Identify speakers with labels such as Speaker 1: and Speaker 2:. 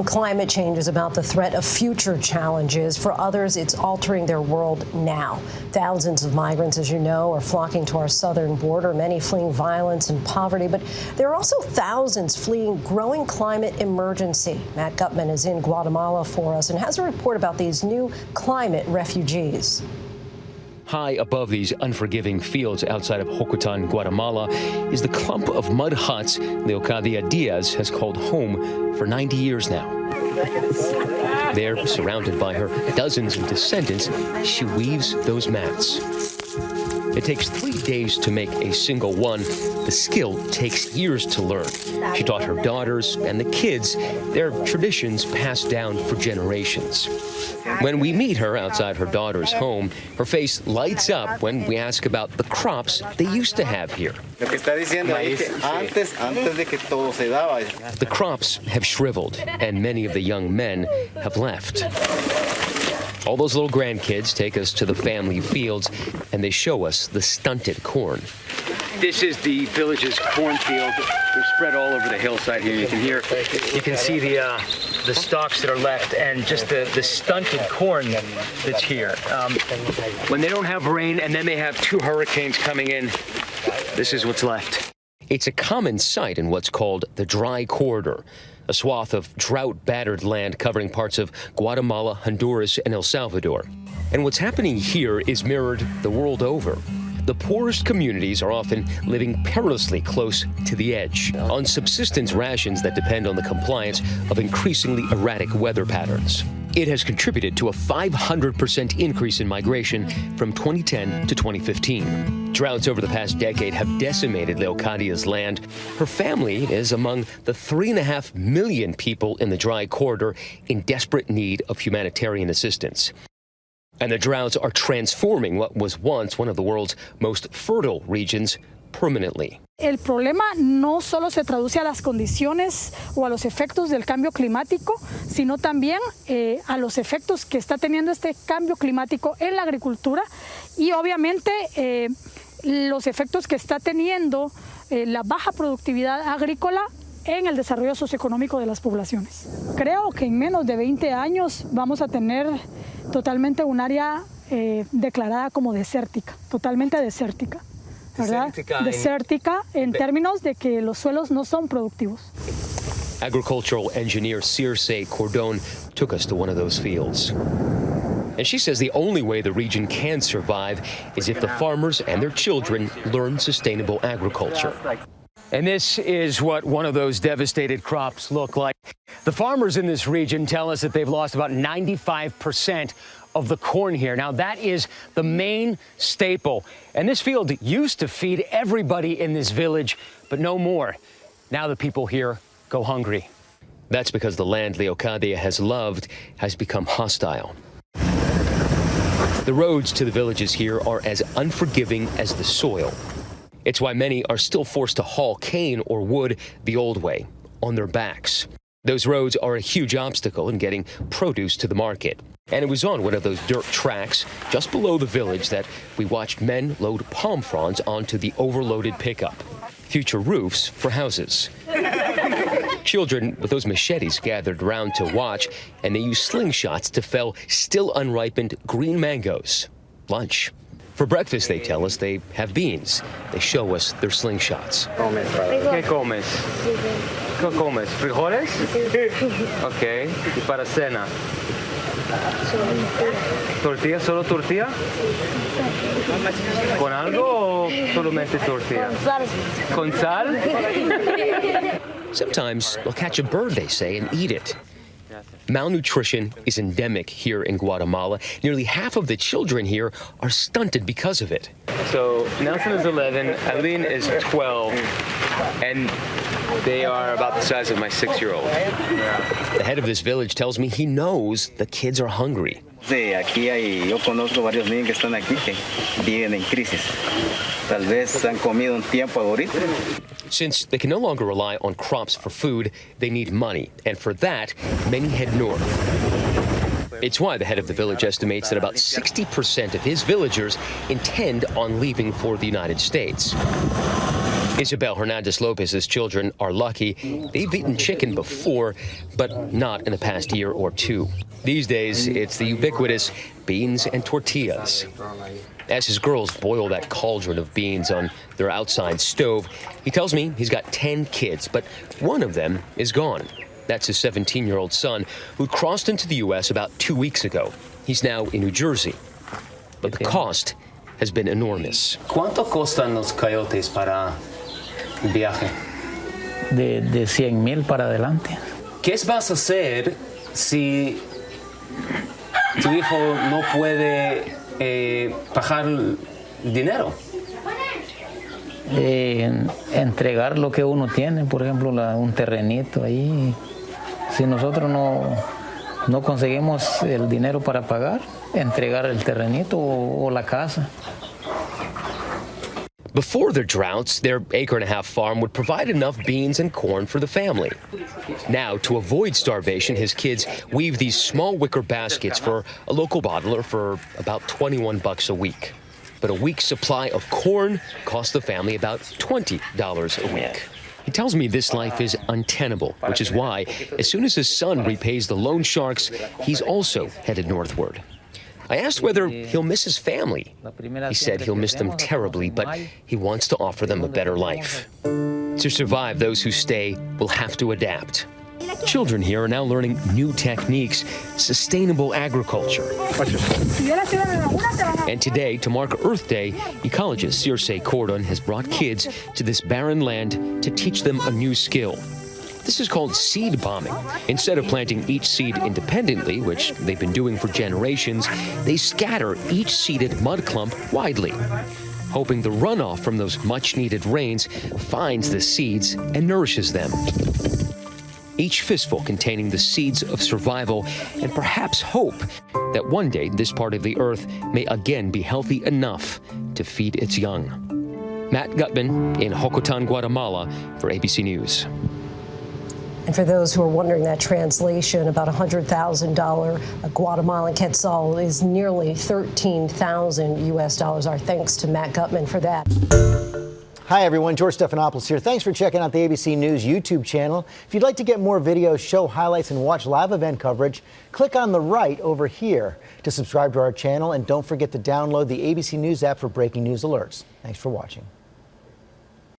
Speaker 1: Climate change is about the threat of future challenges. For others, it's altering their world now. Thousands of migrants, as you know, are flocking to our southern border, many fleeing violence and poverty. But there are also thousands fleeing growing climate emergency. Matt Gutman is in Guatemala for us and has a report about these new climate refugees.
Speaker 2: High above these unforgiving fields outside of Hocotan, Guatemala, is the clump of mud huts Leocadia Diaz has called home for 90 years now. There, surrounded by her dozens of descendants, she weaves those mats. It takes 3 days to make a single one. The skill takes years to learn. She taught her daughters and the kids their traditions passed down for generations. When we meet her outside her daughter's home, her face lights up when we ask about the crops they used to have here. The crops have shriveled, and many of the young men have left. All those little grandkids take us to the family fields, and they show us the stunted corn. This is the village's cornfield. They're spread all over the hillside here. You can see the stalks that are left, and just the stunted corn that's here. When they don't have rain, and then they have 2 hurricanes coming in, this is what's left. It's a common sight in what's called the dry corridor, a swath of drought-battered land covering parts of Guatemala, Honduras, and El Salvador. And what's happening here is mirrored the world over. The poorest communities are often living perilously close to the edge, on subsistence rations that depend on the compliance of increasingly erratic weather patterns. It has contributed to a 500% increase in migration from 2010 to 2015. Droughts over the past decade have decimated Leocadia's land. Her family is among the 3.5 million people in the dry corridor in desperate need of humanitarian assistance. And the droughts are transforming what was once one of the world's most fertile regions permanently.
Speaker 3: El problema no solo se traduce a las condiciones o a los efectos del cambio climático, sino también a los efectos que está teniendo este cambio climático en la agricultura y obviamente los efectos que está teniendo la baja productividad agrícola en el desarrollo socioeconómico de las poblaciones. Creo que en menos de 20 años vamos a tener totalmente un área declarada como desértica, totalmente desértica. ¿Verdad? Desértica en términos de que los suelos no son productivos.
Speaker 2: Agricultural engineer Circe Cordon took us to one of those fields. And she says the only way the region can survive is if the farmers and their children learn sustainable agriculture. And this is what one of those devastated crops look like. The farmers in this region tell us that they've lost about 95% of the corn here. Now, that is the main staple. And this field used to feed everybody in this village, but no more. Now the people here go hungry. That's because the land Leocadia has loved has become hostile. The roads to the villages here are as unforgiving as the soil. It's why many are still forced to haul cane or wood the old way, on their backs. Those roads are a huge obstacle in getting produce to the market. And it was on one of those dirt tracks just below the village that we watched men load palm fronds onto the overloaded pickup. Future roofs for houses. Children with those machetes gathered around to watch, and they used slingshots to fell still unripened green mangoes. Lunch. For breakfast, they tell us, they have beans. They show us their slingshots. ¿Qué comes? ¿Qué comes? ¿Frijoles? Okay. ¿Y para cena? ¿Tortilla? ¿Solo tortilla? ¿Con algo o solamente tortilla? Con sal. ¿Con sal? Sometimes they'll catch a bird, they say, and eat it. Malnutrition is endemic here in Guatemala. Nearly half of the children here are stunted because of it. So Nelson is 11, Eileen is 12, and they are about the size of my 6-year-old. The head of this village tells me he knows the kids are hungry.
Speaker 4: Yo conozco varios niños que están aquí que viven en crisis. Tal vez han comido un tiempo ahorita.
Speaker 2: Since they can no longer rely on crops for food, they need money. And for that, many head north. It's why the head of the village estimates that about 60% of his villagers intend on leaving for the United States. Isabel Hernandez Lopez's children are lucky. They've eaten chicken before, but not in the past year or two. These days, it's the ubiquitous beans and tortillas. As his girls boil that cauldron of beans on their outside stove, he tells me he's got 10 kids, but one of them is gone. That's his 17-year-old son, who crossed into the U.S. about 2 weeks ago. He's now in New Jersey. But the cost has been enormous.
Speaker 5: ¿Cuánto costan los coyotes para el viaje?
Speaker 6: De 100,000 para adelante.
Speaker 5: ¿Qué vas a hacer si tu hijo no puede pagar dinero?
Speaker 6: Entregar lo que uno tiene, por ejemplo, un terrenito ahí. Si nosotros no conseguimos el dinero para pagar, entregar el terrenito o la casa.
Speaker 2: Before the droughts, their acre-and-a-half farm would provide enough beans and corn for the family. Now, to avoid starvation, his kids weave these small wicker baskets for a local bottler for about $21 a week. But a week's supply of corn costs the family about $20 a week. He tells me this life is untenable, which is why, as soon as his son repays the loan sharks, he's also headed northward. I asked whether he'll miss his family. He said he'll miss them terribly, but he wants to offer them a better life. To survive, those who stay will have to adapt. Children here are now learning new techniques, sustainable agriculture. And today, to mark Earth Day, ecologist Circe Cordon has brought kids to this barren land to teach them a new skill. This is called seed bombing. Instead of planting each seed independently, which they've been doing for generations, they scatter each seeded mud clump widely, hoping the runoff from those much-needed rains finds the seeds and nourishes them. Each fistful containing the seeds of survival and perhaps hope that one day this part of the earth may again be healthy enough to feed its young. Matt Gutman in Hocotan, Guatemala for ABC News.
Speaker 1: And for those who are wondering, that translation, about $100,000 Guatemalan quetzal is nearly 13,000 US dollars. Our thanks to Matt Gutman for that.
Speaker 7: Hi, everyone. George Stephanopoulos here. Thanks for checking out the ABC News YouTube channel. If you'd like to get more videos, show highlights, and watch live event coverage, click on the right over here to subscribe to our channel. And don't forget to download the ABC News app for breaking news alerts. Thanks for watching.